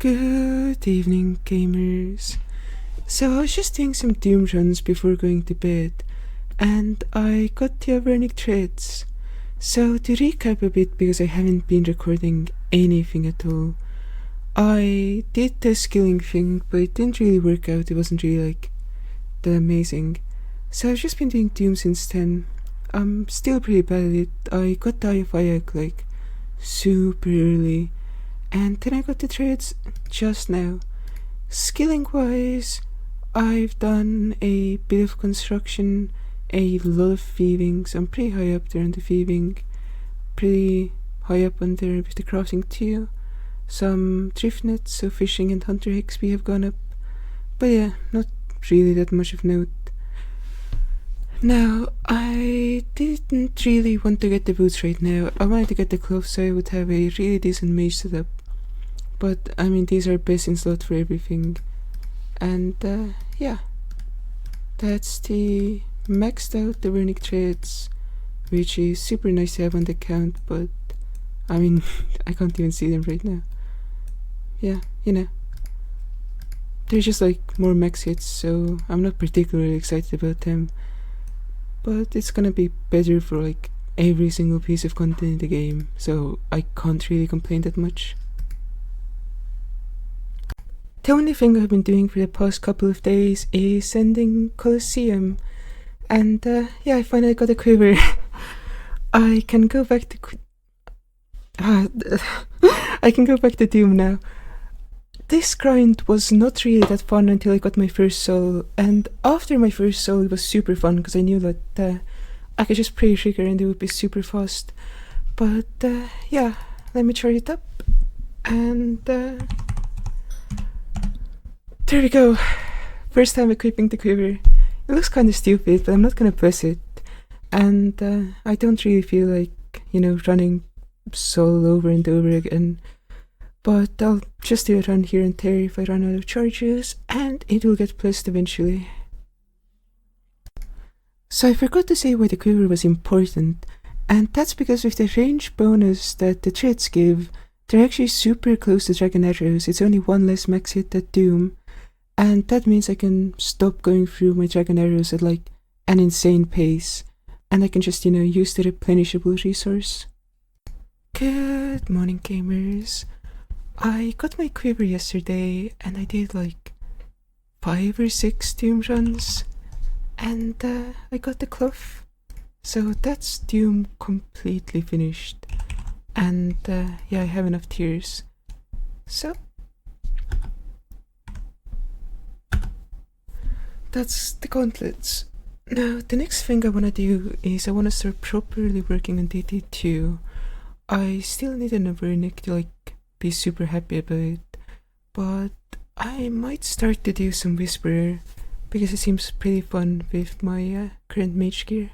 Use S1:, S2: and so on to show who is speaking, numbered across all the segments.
S1: Good evening, gamers. So I was just doing some doom runs before going to bed, and I got the Avernic threads. So to recap a bit, because I haven't been recording anything at all, I did the skilling thing, but it didn't really work out. It wasn't really that amazing. So I've just been doing doom since then. I'm still pretty bad at it. I got the IFI super early, and then I got the trades just now. Skilling wise, I've done a bit of construction, a lot of thieving, so I'm pretty high up there on the thieving, pretty high up on there with the crafting too. Some drift nets, so fishing and hunter XP have gone up, but yeah, not really that much of note. Now, I didn't really want to get the boots right now. I wanted to get the clothes so I would have a really decent mage setup. But, I mean, these are best in slot for everything. And, yeah. That's the maxed out the Avernic threads, which is super nice to have on the account, but, I mean, I can't even see them right now. Yeah, you know. They're just like more max hits, so I'm not particularly excited about them. But it's gonna be better for like every single piece of content in the game, so I can't really complain that much. The only thing I've been doing for the past couple of days is sending Colosseum, and yeah, I finally got a quiver. I can go back to I can go back to Doom now. This grind was not really that fun until I got my first soul, and after my first soul it was super fun because I knew that I could just pray trigger and it would be super fast. But yeah, let me charge it up, and there we go. First time equipping the quiver. It looks kind of stupid, but I'm not gonna press it, and I don't really feel like, you know, running soul over and over again. But I'll just do it on here and there if I run out of charges, and it will get blessed eventually. So I forgot to say why the quiver was important, and that's because with the range bonus that the threads give, they're actually super close to dragon arrows. It's only one less max hit than Doom, and that means I can stop going through my dragon arrows at like an insane pace, and I can just, you know, use the replenishable resource. Good morning, gamers. I got my quiver yesterday, and I did like 5 or 6 Doom runs, and I got the cloth. So that's Doom completely finished, and yeah, I have enough tears. So that's the gauntlets. Now the next thing I wanna do is I wanna start properly working on DT2. I still need an Avernic to like be super happy about it, but I might start to do some Whisperer because it seems pretty fun with my current mage gear.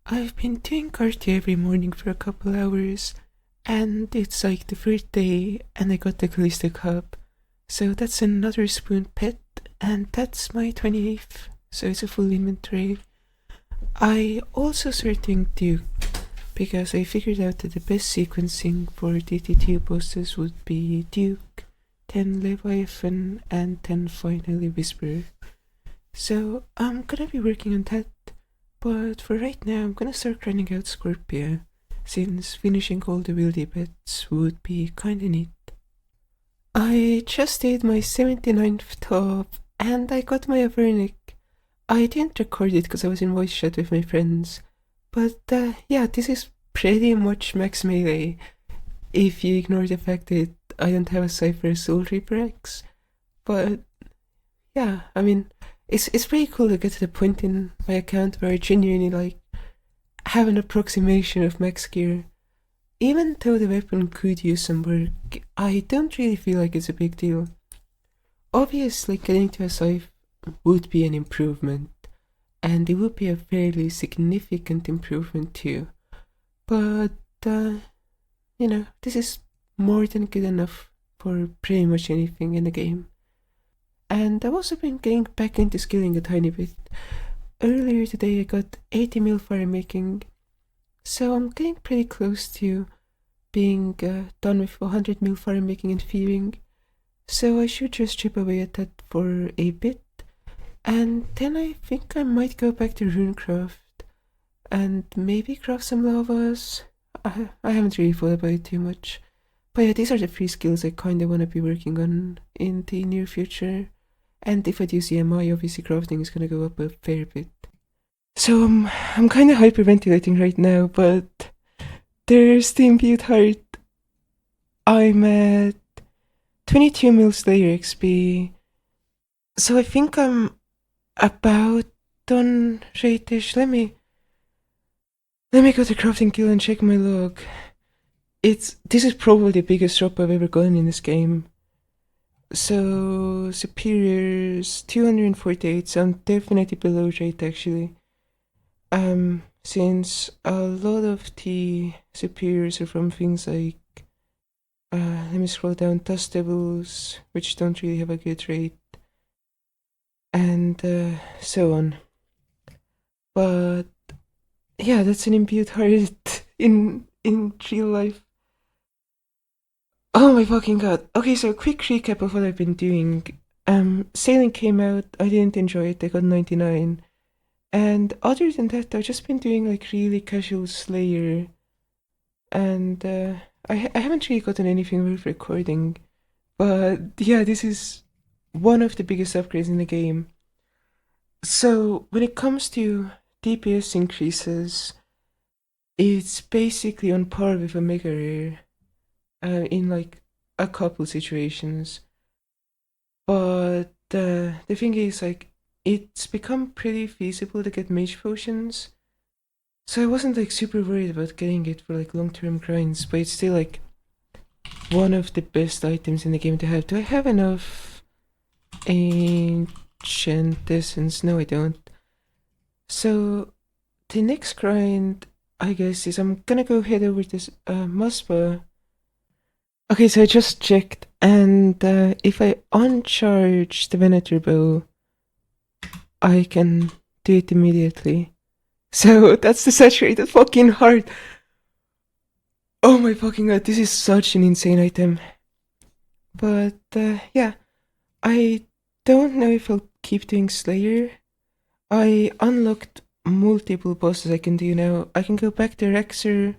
S1: I've been doing cardio every morning for a couple hours, and it's like the third day and I got the Callisto Cup, so that's another spoon pet, and that's my 28th, so it's a full inventory. I also started doing Duke, because I figured out that the best sequencing for DT2 bosses would be Duke, then Leviathan, and then finally Whisperer. So I'm gonna be working on that, but for right now I'm gonna start grinding out Scorpia, since finishing all the wildy bets would be kinda neat. I just did my 79th top, and I got my Avernic. I didn't record it because I was in voice chat with my friends. But yeah, this is pretty much max melee, if you ignore the fact that I don't have a Cypher Soul Reaper X. But yeah, I mean, it's pretty cool to get to the point in my account where I genuinely like have an approximation of max gear. Even though the weapon could use some work, I don't really feel like it's a big deal. Obviously, getting to a Cypher would be an improvement, and it would be a fairly significant improvement too. But, you know, this is more than good enough for pretty much anything in the game. And I've also been getting back into skilling a tiny bit. Earlier today I got 80 mil fire making, so I'm getting pretty close to being done with 100 mil farm making and feeding, so I should just chip away at that for a bit, and then I think I might go back to runecraft and maybe craft some lavas. I haven't really thought about it too much, but yeah, these are the 3 skills I kinda wanna be working on in the near future, and if I do CMI, obviously crafting is gonna go up a fair bit. So I'm kinda hyperventilating right now, but there's the imbued heart. I'm at 22 mil Slayer XP, so I think I'm about done right-ish. Let me go to crafting guild and check my log. This is probably the biggest drop I've ever gotten in this game. So superiors 248, so I'm definitely below rate actually. Since a lot of the superiors are from things like let me scroll down, dust devils, which don't really have a good rate, and so on. But yeah, that's an imbued heart in real life. Oh my fucking god. Okay, so a quick recap of what I've been doing. Sailing came out, I didn't enjoy it, I got 99. And other than that, I've just been doing like really casual Slayer. And I haven't really gotten anything worth recording. But yeah, this is one of the biggest upgrades in the game. So when it comes to DPS increases, it's basically on par with a mega rare. In like a couple situations, but the thing is, like, it's become pretty feasible to get mage potions, so I wasn't like super worried about getting it for like long-term grinds, but it's still like one of the best items in the game to have. Do I have enough ancient essence? No, I don't. So the next grind, I guess, is I'm gonna go head over this Muspa. Okay, so I just checked, and if I uncharge the Venator bow, I can do it immediately. So that's the saturated fucking heart. Oh my fucking god, this is such an insane item. But yeah, I don't know if I'll keep doing Slayer. I unlocked multiple bosses I can do now. I can go back to Rexer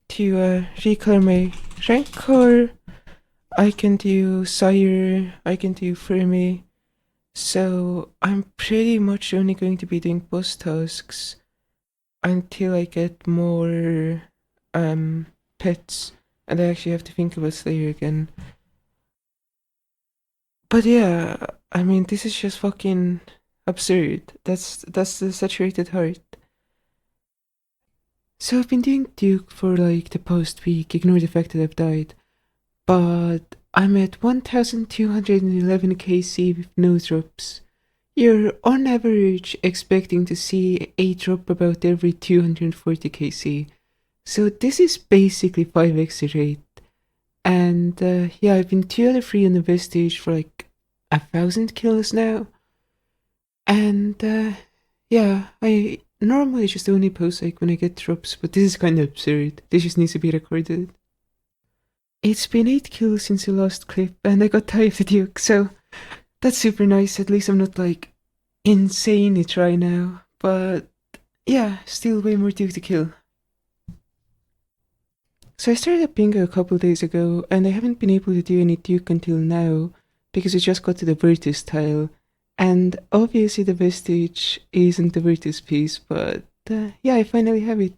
S1: to recolor my Rancor. I can do Sire, I can do Fermi, so I'm pretty much only going to be doing boss tasks until I get more pets, and I actually have to think about Slayer again. But yeah, I mean, this is just fucking absurd. That's the saturated heart. So I've been doing Duke for like the past week, ignore the fact that I've died. But I'm at 1211 KC with no drops. You're on average expecting to see a drop about every 240 KC. So this is basically 5x the rate. And yeah, I've been 2 out of 3 on the Vestige for like 1,000 kills now. And yeah, I normally just only post like when I get drops, but this is kind of absurd. This just needs to be recorded. It's been 8 kills since the last clip, and I got tired of the Duke, so that's super nice. At least I'm not like insanely dry now, but yeah, still way more Duke to kill. So I started up bingo a couple days ago, and I haven't been able to do any Duke until now, because we just got to the Virtus tile, and obviously the Vestige isn't the Virtus piece, but yeah, I finally have it.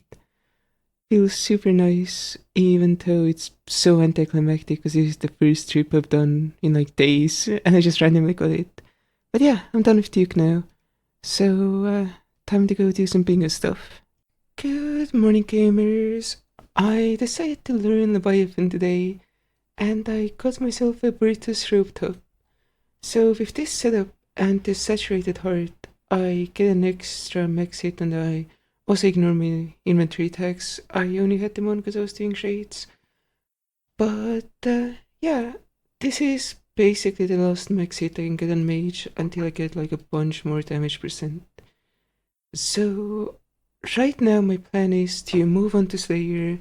S1: Feels super nice, even though it's so anticlimactic because this is the first trip I've done in like days, and I just randomly got it. But yeah, I'm done with Duke now, so time to go do some bingo stuff. Good morning, gamers. I decided to learn Leviathan today, and I got myself a Brutus rope top. So with this setup and this saturated heart, I get an extra max hit, and I also ignore my inventory tags. I only had them on because I was doing trades. But yeah, this is basically the last max hit I can get on mage until I get like a bunch more damage percent. So right now my plan is to move on to Slayer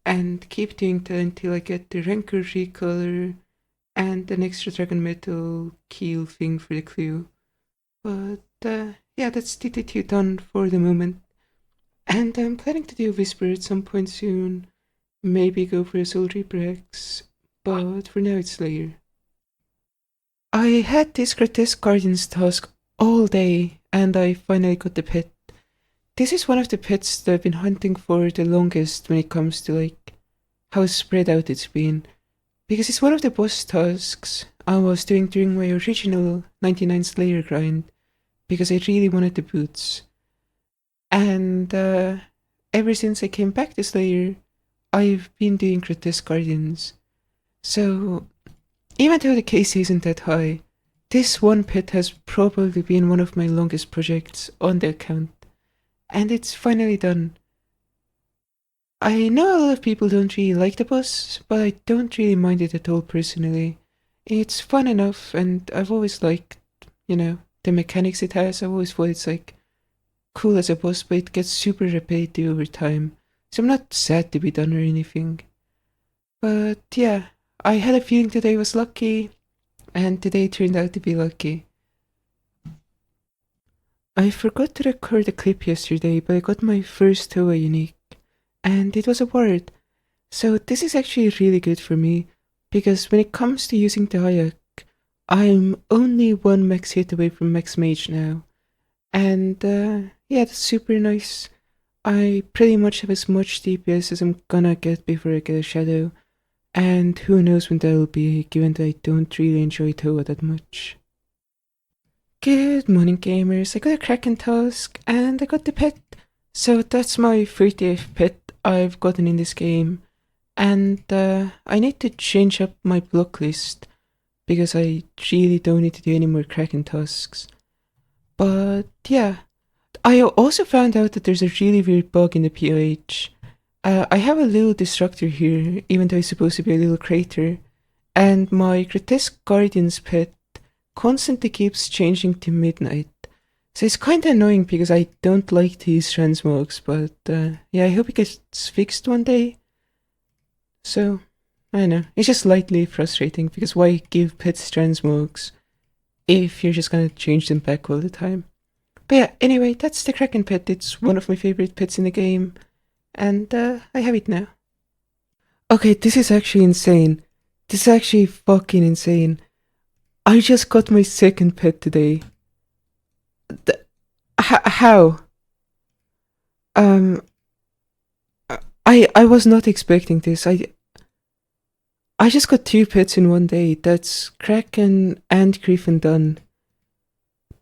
S1: and keep doing that until I get the Rancor recolor and an extra Dragon Metal keel thing for the clue. But yeah, that's DT2 done for the moment. And I'm planning to do a Whisper at some point soon. Maybe go for a Soul Reaper X, but for now it's Slayer. I had this Grotesque Guardians task all day, and I finally got the pet. This is one of the pets that I've been hunting for the longest when it comes to like how spread out it's been. Because it's one of the boss tasks I was doing during my original 99 Slayer grind, because I really wanted the boots. And ever since I came back to Slayer, I've been doing Grotesque Guardians. So, even though the KC isn't that high, this one pet has probably been one of my longest projects on the account. And it's finally done. I know a lot of people don't really like the boss, but I don't really mind it at all personally. It's fun enough, and I've always liked, the mechanics it has. I've always thought it's like cool as a boss, but it gets super repetitive over time. So I'm not sad to be done or anything. But yeah, I had a feeling today was lucky, and today turned out to be lucky. I forgot to record a clip yesterday, but I got my first Toa unique, and it was a ward. So this is actually really good for me, because when it comes to using the Ayak, I'm only one max hit away from max mage now. And yeah, that's super nice. I pretty much have as much DPS as I'm gonna get before I get a shadow. And who knows when that'll be, given that I don't really enjoy Toa that much. Good morning, gamers. I got a Kraken task, and I got the pet. So that's my 30th pet I've gotten in this game. And I need to change up my block list, because I really don't need to do any more Kraken tasks. But yeah, I also found out that there's a really weird bug in the POH. I have a little destructor here, even though it's supposed to be a little crater, and my Grotesque Guardian's pet constantly keeps changing to midnight. So it's kinda annoying because I don't like to use transmogs, but yeah, I hope it gets fixed one day. So, I don't know, it's just slightly frustrating because why give pets transmogs if you're just gonna change them back all the time? But yeah, anyway, that's the Kraken pet. It's one of my favorite pets in the game, and I have it now. Okay, this is actually insane. This is actually fucking insane. I just got my second pet today. How? Um, I was not expecting this. I just got two pets in one day. That's Kraken and Griffin done.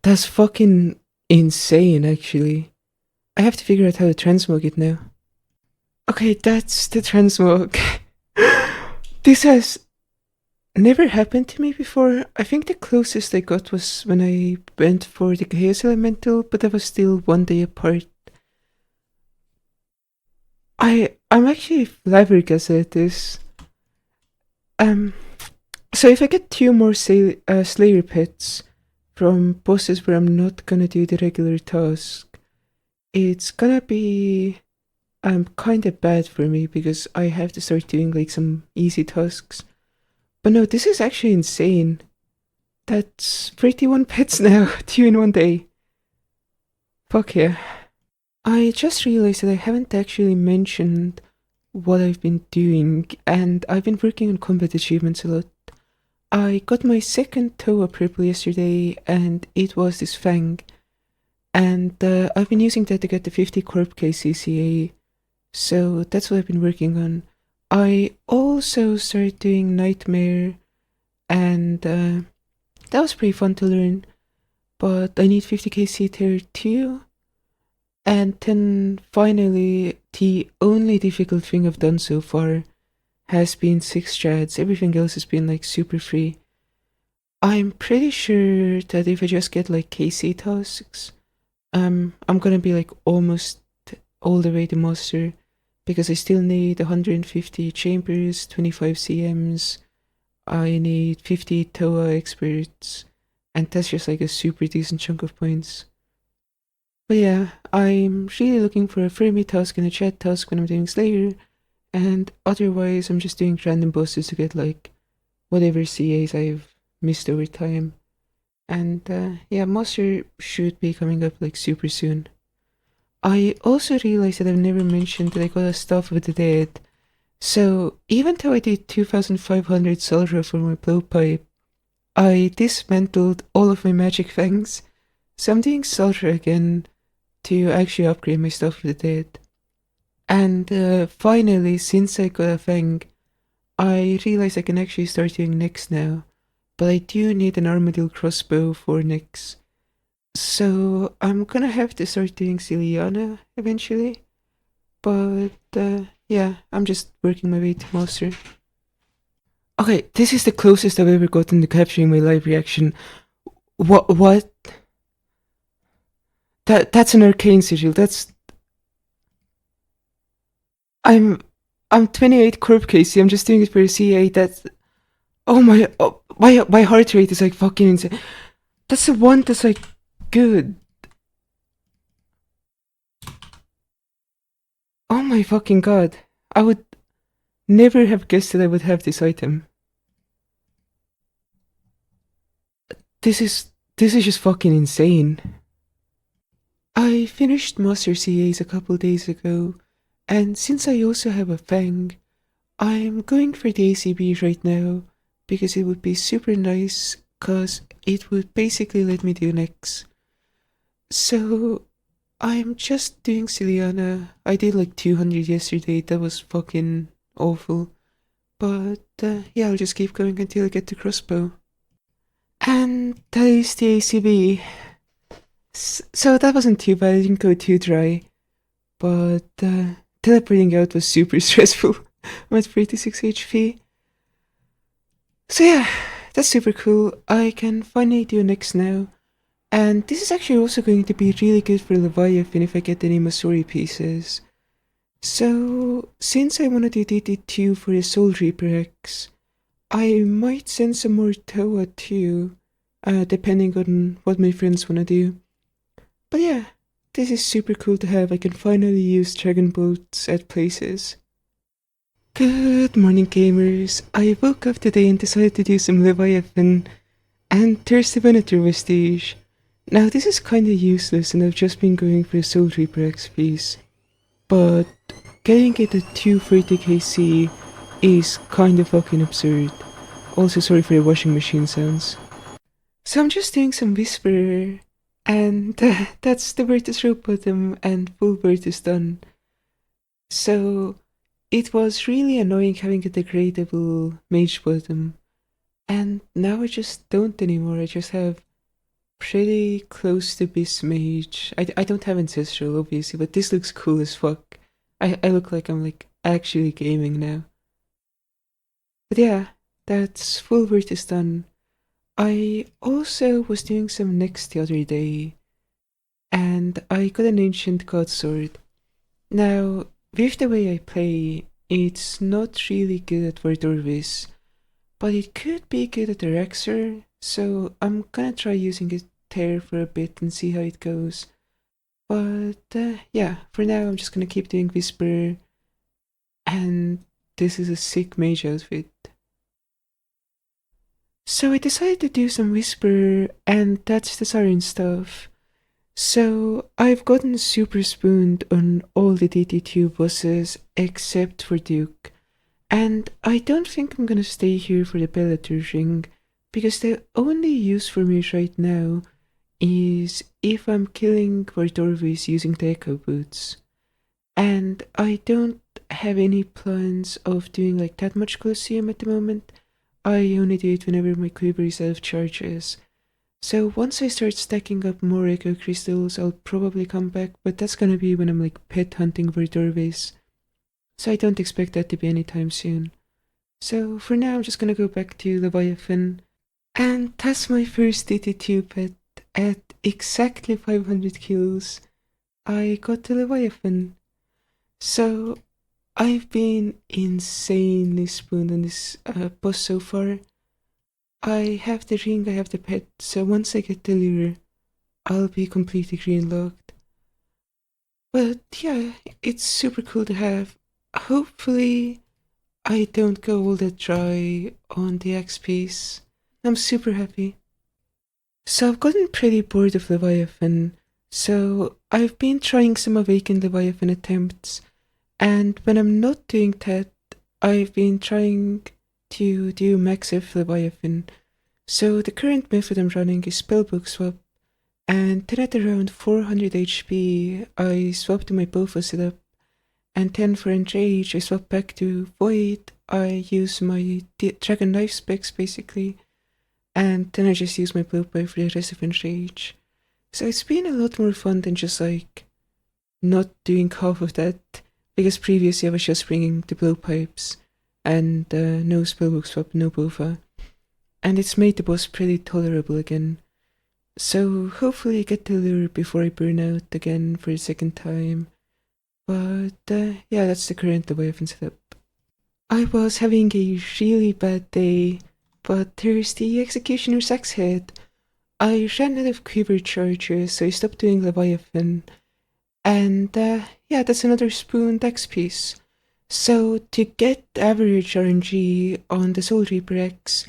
S1: That's fucking insane, actually. I have to figure out how to transmog it now. Okay, that's the transmog. This has never happened to me before. I think the closest I got was when I went for the Chaos Elemental, but that was still one day apart. I'm actually flabbergasted at this. So if I get two more Slayer pets from bosses where I'm not gonna do the regular task, it's gonna be kinda bad for me because I have to start doing like some easy tasks. But no, this is actually insane. That's 31 pets now, two in one day. Fuck yeah. I just realized that I haven't actually mentioned what I've been doing, and I've been working on combat achievements a lot. I got my second Toa purple yesterday, and it was this Fang. And I've been using that to get the 50 Corp KCCA, so that's what I've been working on. I also started doing Nightmare, and that was pretty fun to learn, but I need 50k C tier 2. And then finally, the only difficult thing I've done so far has been 6 strads. Everything else has been like super free. I'm pretty sure that if I just get like KC tasks, I'm gonna be like almost all the way to master, because I still need 150 chambers, 25 CMs, I need 50 Toa experts, and that's just like a super decent chunk of points. But yeah, I'm really looking for a Fermi task and a chat task when I'm doing Slayer, and otherwise I'm just doing random bosses to get like whatever CAs I've missed over time. And yeah, Master should be coming up like super soon. I also realized that I've never mentioned that I got a Staff of the Dead. So even though I did 2500 Sulra for my blowpipe, I dismantled all of my magic fangs. So I'm doing Sulra again to actually upgrade my Staff of the Dead. And finally, since I got a fang, I realize I can actually start doing Nyx now. But I do need an armadillo crossbow for Nyx. So I'm gonna have to start doing Ciliana eventually. But yeah, I'm just working my way to master. Okay, this is the closest I've ever gotten to capturing my live reaction. What? That's an arcane sigil. I'm I'm 28 Corp Casey. I'm just doing it for a CA. That's my heart rate is like fucking insane. That's the one that's like good. Oh my fucking god. I would never have guessed that I would have this item. This is just fucking insane. I finished Master CAs a couple days ago, and since I also have a Fang, I'm going for the ACB right now because it would be super nice cause it would basically let me do Nyx. So I'm just doing Ciliana. I did like 200 yesterday, that was fucking awful. But yeah, I'll just keep going until I get the crossbow. And that is the ACB. So that wasn't too bad, I didn't go too dry. But teleporting out was super stressful. I'm at 36 HP. So yeah, that's super cool. I can finally do Nyx now. And this is actually also going to be really good for Leviathan if I get any Masori pieces. So, since I want to do DD2 for the Soul Reaper X, I might send some more Toa too, depending on what my friends want to do. But yeah, this is super cool to have. I can finally use Dragon Bolts at places. Good morning, gamers. I woke up today and decided to do some Leviathan, and there's the Venator Vestige. Now, this is kinda useless, and I've just been going for the Soul Reaper X piece, but getting it at 230 KC is kinda fucking absurd. Also, sorry for the washing machine sounds. So I'm just doing some Whisperer, and that's the Virtus Rope Bottom, and full Virtus done. So, it was really annoying having a degradable Mage Bottom, and now I just don't anymore. I just have pretty close to Beast Mage. I don't have Ancestral, obviously, but this looks cool as fuck. I look like I'm like actually gaming now. But yeah, that's full Virtus done. I also was doing some Nyx the other day, and I got an Ancient God Sword. Now, with the way I play, it's not really good at Verdorvis, but it could be good at the Rexer, so I'm gonna try using it there for a bit and see how it goes. But yeah, for now I'm just gonna keep doing Whisper, and this is a sick mage outfit. So I decided to do some Whisper, and that's the Siren stuff. So I've gotten super spooned on all the DT2 bosses except for Duke, and I don't think I'm gonna stay here for the Bellator ring, because the only use for me right now is if I'm killing Vardorvis using the Echo Boots. And I don't have any plans of doing like that much Colosseum at the moment. I only do it whenever my quiver is out of charges. So once I start stacking up more Echo Crystals, I'll probably come back, but that's gonna be when I'm like pet hunting Vardorvis. So I don't expect that to be anytime soon. So for now I'm just gonna go back to Leviathan. And that's my first DT2 pet. At exactly 500 kills, I got the Leviathan. So, I've been insanely spooned on this boss so far. I have the ring, I have the pet, so once I get the lure, I'll be completely green locked. But yeah, it's super cool to have. hopefully I don't go all that dry on the XPs. I'm super happy. So I've gotten pretty bored of Leviathan, so I've been trying some Awakened Leviathan attempts, and when I'm not doing that, I've been trying to do Max F Leviathan. So the current method I'm running is Spellbook Swap, and then at around 400 HP, I swap to my bowfa setup, and then for Enrage, I swap back to Void. I use my Dragon Knife specs basically, and then I just use my blowpipe for the rest of Enrage. So it's been a lot more fun than just like not doing half of that, because previously I was just bringing the blowpipes and no spellbook swap, no bowfa, and it's made the boss pretty tolerable again. So hopefully I get the lure before I burn out again for a second time. But yeah, that's the current Leviathan setup. I was having a really bad day, but there's the Executioner's Axe Head. I ran out of quiver charges, so I stopped doing Leviathan. And yeah, that's another spooned X piece. So to get average RNG on the Soul Reaper X,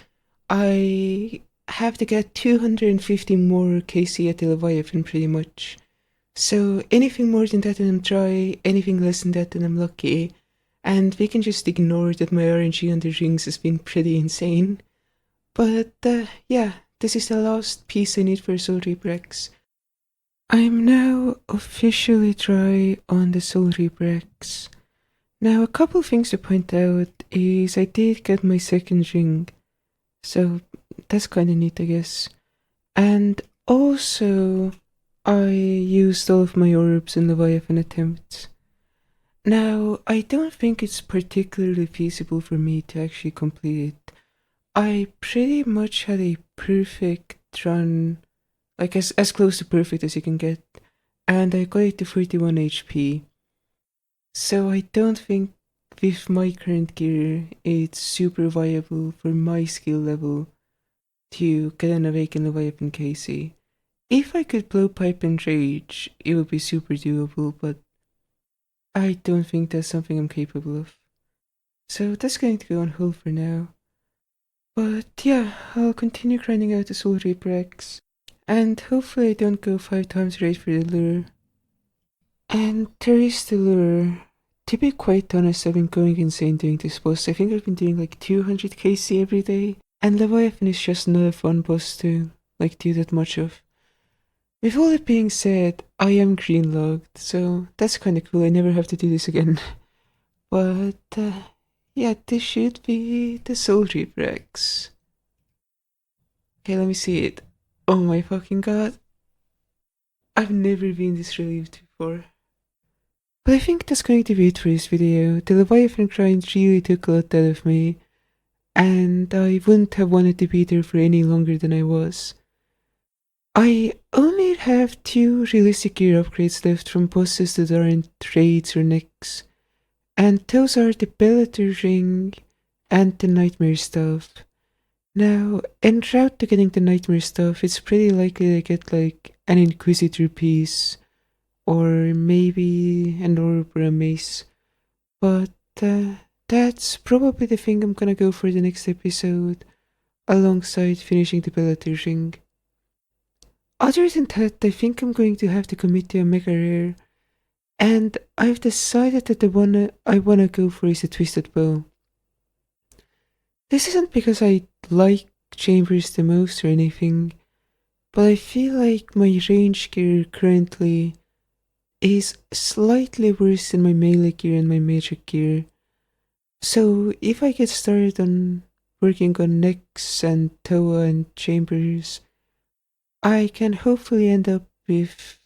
S1: I have to get 250 more KC at the Leviathan pretty much. So anything more than that and I'm dry, anything less than that and I'm lucky. And we can just ignore that my RNG on the rings has been pretty insane. But yeah, this is the last piece I need for Soul Reaper X. I'm now officially dry on the Soul Reaper X. Now a couple things to point out is I did get my second ring, so that's kinda neat I guess. And also I used all of my orbs in Leviathan attempts. Now I don't think it's particularly feasible for me to actually complete it. I pretty much had a perfect run, like as close to perfect as you can get, and I got it to 31 HP. So I don't think with my current gear it's super viable for my skill level to get an Awakened Leviathan KC. If I could blow pipe and rage, it would be super doable, but I don't think that's something I'm capable of. So that's going to go on hold for now. But yeah, I'll continue grinding out the Soul Reaper X, and hopefully I don't go 5 times rate for the lure. And there is the lure. To be quite honest, I've been going insane doing this boss. I think I've been doing like 200 KC every day, and Leviathan is just not a fun boss to like do that much of. With all that being said, I am green logged, so that's kinda cool. I never have to do this again. But yeah, this should be the Soul Reaper X. Okay, let me see it. Oh my fucking god. I've never been this relieved before. But I think that's going to be it for this video. The Leviathan grind really took a lot out of me, and I wouldn't have wanted to be there for any longer than I was. I only have 2 realistic gear upgrades left from bosses that aren't raids or nicks, and those are the Bellator ring and the Nightmare stuff. Now, en route to getting the Nightmare stuff, it's pretty likely to get like an Inquisitor piece, or maybe an orb or a mace, but that's probably the thing I'm gonna go for the next episode, alongside finishing the Bellator ring. Other than that, I think I'm going to have to commit to a mega rare, and I've decided that the one I wanna go for is a Twisted Bow. This isn't because I like chambers the most or anything, but I feel like my range gear currently is slightly worse than my melee gear and my magic gear. So if I get started on working on necks and Toa and chambers, I can hopefully end up with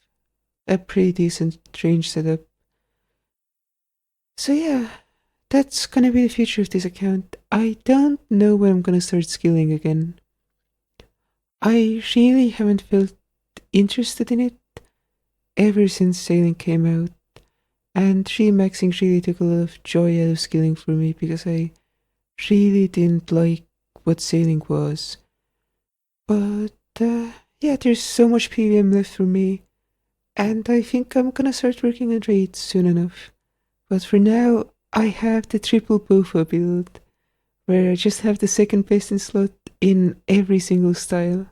S1: a pretty decent range setup. So yeah, that's gonna be the future of this account. I don't know when I'm gonna start skilling again. I really haven't felt interested in it ever since sailing came out, and remaxing really took a lot of joy out of skilling for me because I really didn't like what sailing was. But yeah, there's so much PVM left for me, and I think I'm gonna start working on raids soon enough. But for now, I have the triple bowfa build, where I just have the second best in slot in every single style.